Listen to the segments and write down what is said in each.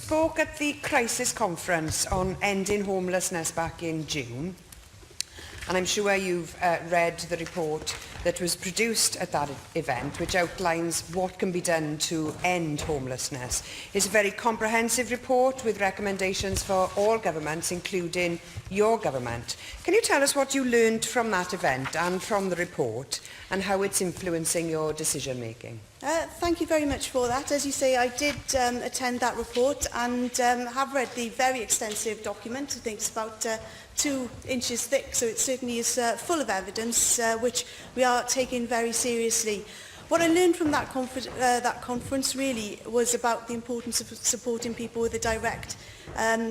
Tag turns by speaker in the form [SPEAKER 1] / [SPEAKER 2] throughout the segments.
[SPEAKER 1] spoke at the crisis conference on ending homelessness back in June, and I'm sure you've read the report that was produced at that event, which outlines what can be done to end homelessness. It's a very comprehensive report with recommendations for all governments, including your government. Can you tell us what you learned from that event and from the report, and how it's influencing your decision-making?
[SPEAKER 2] Thank you very much for that. As you say, I did attend that report and have read the very extensive document. I think it's about 2 inches thick, so it certainly is full of evidence, which we are taking very seriously. What I learned from that conference really was about the importance of supporting people with a direct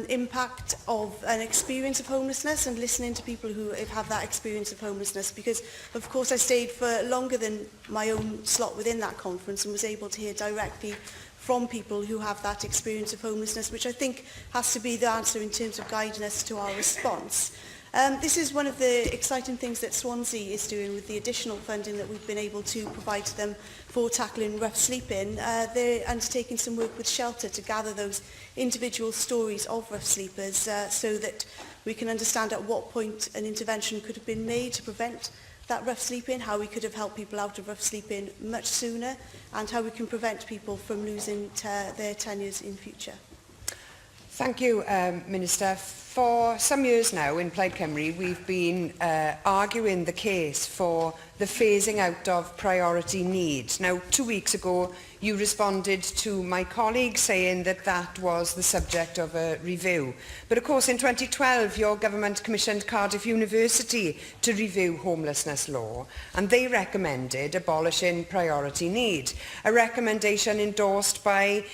[SPEAKER 2] impact of an experience of homelessness and listening to people who have that experience of homelessness, because of course I stayed for longer than my own slot within that conference and was able to hear directly from people who have that experience of homelessness, which I think has to be the answer in terms of guiding us to our response. This is one of the exciting things that Swansea is doing with the additional funding that we've been able to provide to them for tackling rough sleeping. They're undertaking some work with Shelter to gather those individual stories of rough sleepers so that we can understand at what point an intervention could have been made to prevent that rough sleeping, how we could have helped people out of rough sleeping much sooner, and how we can prevent people from losing their tenures in future.
[SPEAKER 1] Thank you, Minister. For some years now in Plaid Cymru, we've been arguing the case for the phasing out of priority need. Now, 2 weeks ago, you responded to my colleague saying that that was the subject of a review. But of course, in 2012, your government commissioned Cardiff University to review homelessness law, and they recommended abolishing priority need, a recommendation endorsed by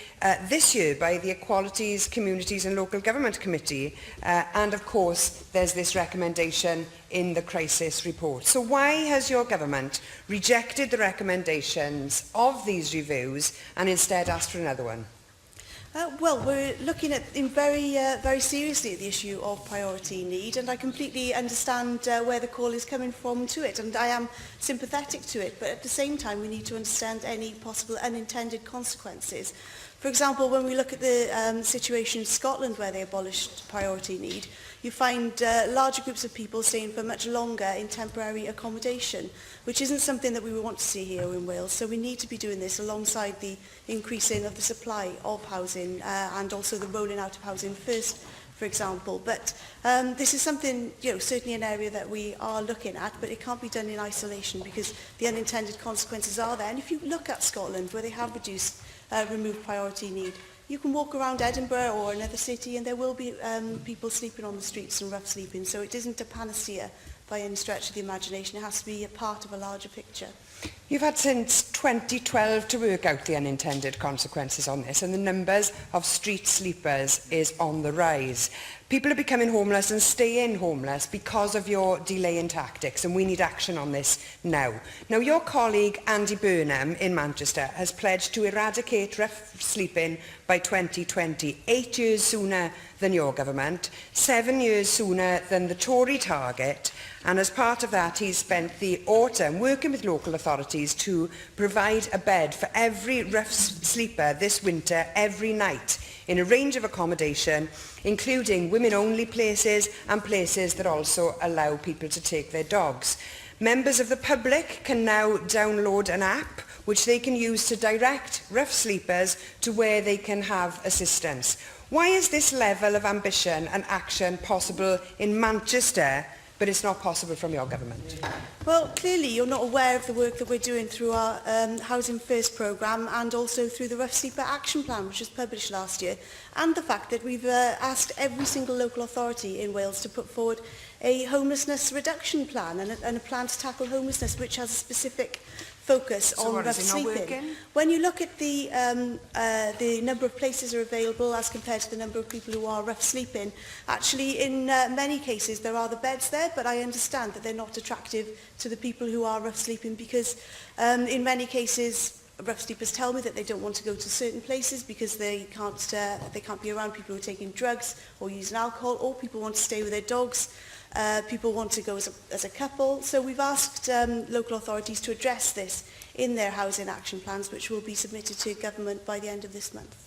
[SPEAKER 1] this year by the Equalities, Communities and Local Government Committee, and of course, there's this recommendation in the crisis report. So why has your government rejected the recommendations of these reviews and instead asked for another one?
[SPEAKER 2] Well, we're looking at very seriously at the issue of priority need, and I completely understand where the call is coming from to it, and I am sympathetic to it, but at the same time we need to understand any possible unintended consequences. For example, when we look at the situation in Scotland where they abolished priority need, you find larger groups of people staying for much longer in temporary accommodation, which isn't something that we would want to see here in Wales. So we need to be doing this alongside the increasing of the supply of housing and also the rolling out of housing first, for example. But this is something, certainly an area that we are looking at, but it can't be done in isolation because the unintended consequences are there. And if you look at Scotland, where they have removed priority need, you can walk around Edinburgh or another city and there will be people sleeping on the streets and rough sleeping. So it isn't a panacea by any stretch of the imagination. It has to be a part of a larger picture.
[SPEAKER 1] You've had since 2012 to work out the unintended consequences on this, and the numbers of street sleepers is on the rise. People are becoming homeless and staying homeless because of your delaying tactics, and we need action on this now. Now, your colleague Andy Burnham in Manchester has pledged to eradicate rough sleeping by 2020, 8 years sooner than your government, 7 years sooner than the Tory target, and as part of that he's spent the autumn working with local authorities to provide a bed for every rough sleeper this winter every night in a range of accommodation, including women-only places and places that also allow people to take their dogs. Members of the public can now download an app which they can use to direct rough sleepers to where they can have assistance. Why is this level of ambition and action possible in Manchester, but it's not possible from your government?
[SPEAKER 2] Well, clearly you're not aware of the work that we're doing through our Housing First programme and also through the Rough Sleeper Action Plan, which was published last year, and the fact that we've asked every single local authority in Wales to put forward a homelessness reduction plan and a plan to tackle homelessness which has a specific focus on rough sleeping. When you look at the number of places are available as compared to the number of people who are rough sleeping, actually in many cases there are the beds there, but I understand that they're not attractive to the people who are rough sleeping because in many cases rough sleepers tell me that they don't want to go to certain places because they can't be around people who are taking drugs or using alcohol, or people want to stay with their dogs. People want to go as a couple. So we've asked local authorities to address this in their housing action plans, which will be submitted to government by the end of this month.